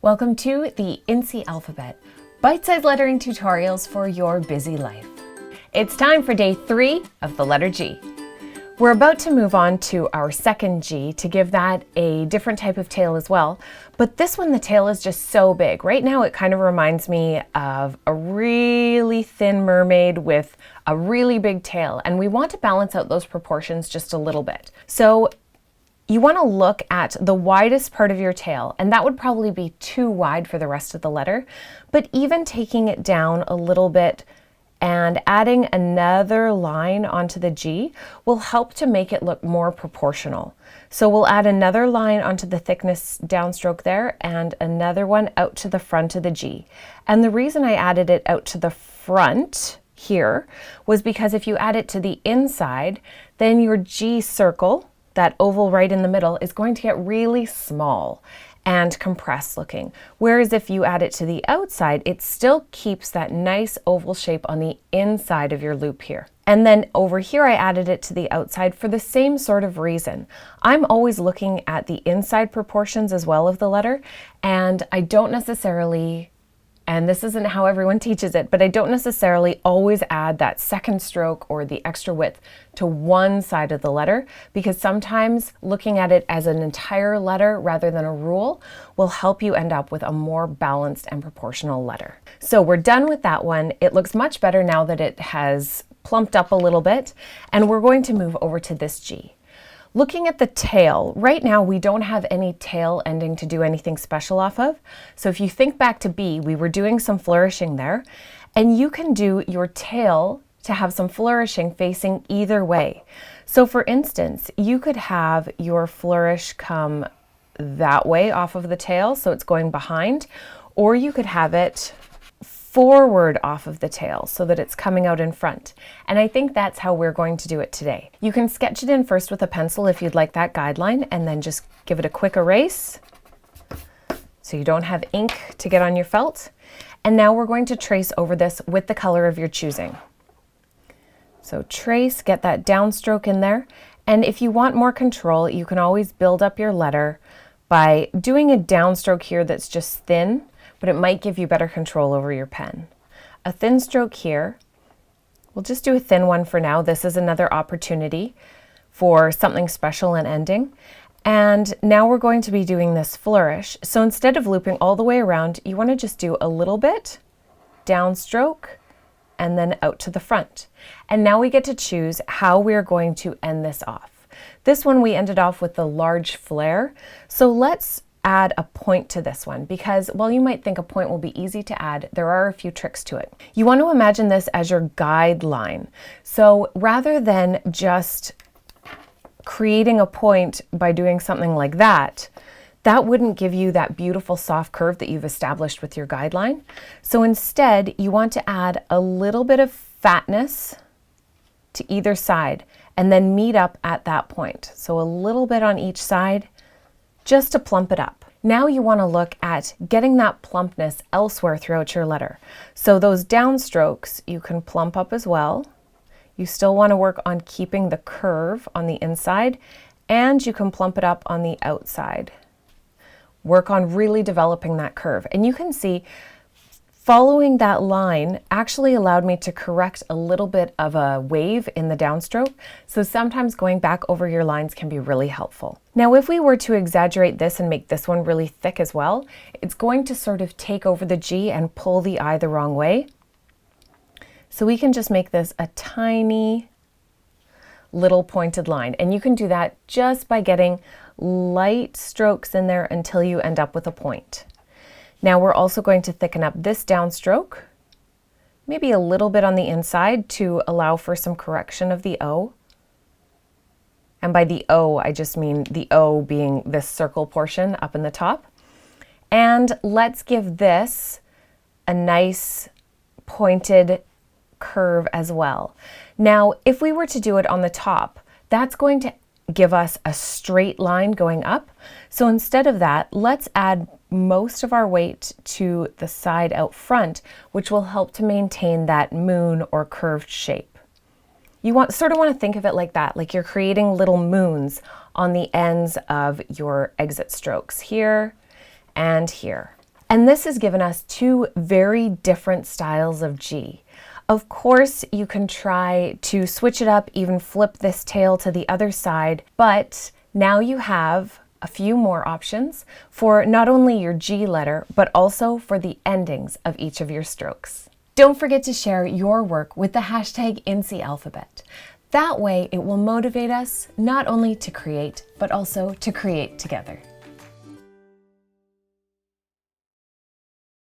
Welcome to the Incy alphabet, bite-sized lettering tutorials for your busy life. It's time for day 3 of the letter G. We're about to move on to our second G to give that a different type of tail as well, but this one the tail is just so big. Right now it kind of reminds me of a really thin mermaid with a really big tail, and we want to balance out those proportions just a little bit. So you want to look at the widest part of your tail, and that would probably be too wide for the rest of the letter, but even taking it down a little bit and adding another line onto the G will help to make it look more proportional. So we'll add another line onto the thickness downstroke there and another one out to the front of the G. And the reason I added it out to the front here was because if you add it to the inside, then your G circle, that oval right in the middle, is going to get really small and compressed looking. Whereas if you add it to the outside, it still keeps that nice oval shape on the inside of your loop here. And then over here, I added it to the outside for the same sort of reason. I'm always looking at the inside proportions as well of the letter, and I don't necessarily, and this isn't how everyone teaches it, but I don't necessarily always add that second stroke or the extra width to one side of the letter, because sometimes looking at it as an entire letter rather than a rule will help you end up with a more balanced and proportional letter. So we're done with that one. It looks much better now that it has plumped up a little bit, and we're going to move over to this G. Looking at the tail, right now we don't have any tail ending to do anything special off of. So if you think back to B, we were doing some flourishing there, and you can do your tail to have some flourishing facing either way. So for instance, you could have your flourish come that way off of the tail, so it's going behind, or you could have it forward off of the tail so that it's coming out in front. And I think that's how we're going to do it today. You can sketch it in first with a pencil if you'd like that guideline, and then just give it a quick erase so you don't have ink to get on your felt. And now we're going to trace over this with the color of your choosing. So trace, get that downstroke in there. And if you want more control, you can always build up your letter by doing a downstroke here that's just thin, but it might give you better control over your pen. A thin stroke here. We'll just do a thin one for now. This is another opportunity for something special and ending. And now we're going to be doing this flourish. So instead of looping all the way around, you want to just do a little bit, downstroke, and then out to the front. And now we get to choose how we're going to end this off. This one we ended off with the large flare. So let's add a point to this one, because while you might think a point will be easy to add, there are a few tricks to it. You want to imagine this as your guideline. So rather than just creating a point by doing something like that, that wouldn't give you that beautiful soft curve that you've established with your guideline. So instead, you want to add a little bit of fatness to either side and then meet up at that point. So a little bit on each side, just to plump it up. Now you want to look at getting that plumpness elsewhere throughout your letter. So those downstrokes you can plump up as well. You still want to work on keeping the curve on the inside, and you can plump it up on the outside. Work on really developing that curve. And you can see following that line actually allowed me to correct a little bit of a wave in the downstroke. So sometimes going back over your lines can be really helpful. Now, if we were to exaggerate this and make this one really thick as well, it's going to sort of take over the G and pull the I the wrong way. So we can just make this a tiny little pointed line. And you can do that just by getting light strokes in there until you end up with a point. Now we're also going to thicken up this downstroke, maybe a little bit on the inside to allow for some correction of the O. And by the O, I just mean the O being this circle portion up in the top. And let's give this a nice pointed curve as well. Now, if we were to do it on the top, that's going to give us a straight line going up. So instead of that, let's add most of our weight to the side out front, which will help to maintain that moon or curved shape. You sort of want to think of it like that, like you're creating little moons on the ends of your exit strokes here and here. And this has given us two very different styles of G. Of course, you can try to switch it up, even flip this tail to the other side, but now you have a few more options for not only your G letter, but also for the endings of each of your strokes. Don't forget to share your work with the hashtag incyalphabet. That way it will motivate us not only to create, but also to create together.